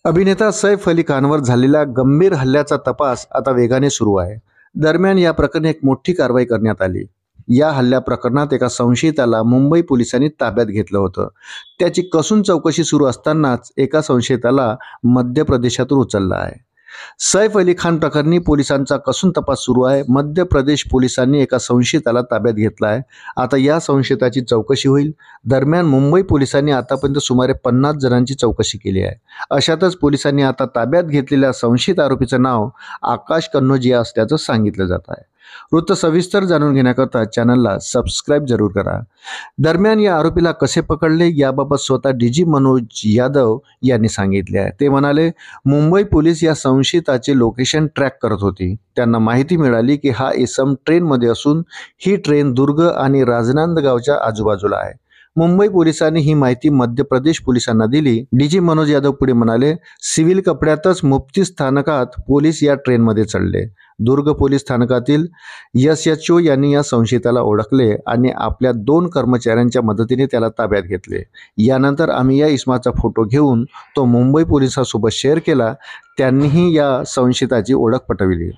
अभिनेता सैफ अली खानवर झालेल्या गंभीर हल्ल्याचा तपास आता वेगाने सुरू आहे. दरम्यान या प्रकरणी एक मोठी कारवाई करण्यात आली. या हल्ल्या प्रकरणात एका संशयिताला मुंबई पोलिसांनी ताब्यात घेतलं होतं. त्याची कसून चौकशी सुरू असतानाच एका संशयिताला मध्य प्रदेशातून उचललं आहे. सैफ अली खान प्रकरणी पोलिसांचा कसून तपास सुरू आहे. मध्य प्रदेश पोलिसांनी एका संशयिताला ताब्यात घेतला आहे. आता या संशयिताची चौकशी होईल. दरम्यान मुंबई पोलिसांनी आतापर्यंत सुमारे 50 जणांची चौकशी केली आहे. अशातच पोलिसांनी आता ताब्यात घेतलेल्या संशयित आरोपीचं नाव आकाश कन्नोजिया असल्याचं सांगितलं जात आहे. वृत्त सविस्तर जाणून घेण्याकरता चॅनलला सबस्क्राईब जरूर करा. दरम्यान या आरोपीला कसे पकडले याबाबत स्वतः डीजी मनोज यादव यांनी सांगितले आहे. ते म्हणाले, मुंबई पोलीस या संशयिताचे लोकेशन ट्रॅक करत होती. त्यांना माहिती मिळाली की हा इसम ट्रेनमध्ये असून ही ट्रेन दुर्ग आणि राजनांदगावच्या आजूबाजूला आहे. मुंबई पोलिसांनी ही माहिती मध्य प्रदेश पोलिसांना दिली. डीजी मनोज यादव पुढे म्हणाले, सिव्हिल कपड्यातच मुफ्ती स्थानकात पोलीस या ट्रेनमध्ये चढले. दुर्ग पोलीस स्थानकातील SHO यांनी या संशयिताला ओळखले आणि आपल्या 2 कर्मचाऱ्यांच्या मदतीने त्याला ताब्यात घेतले. यानंतर आम्ही या इसमाचा फोटो घेऊन तो मुंबई पोलिसांसोबत शेअर केला. त्यांनीही या संशयिताची ओळख पटविली.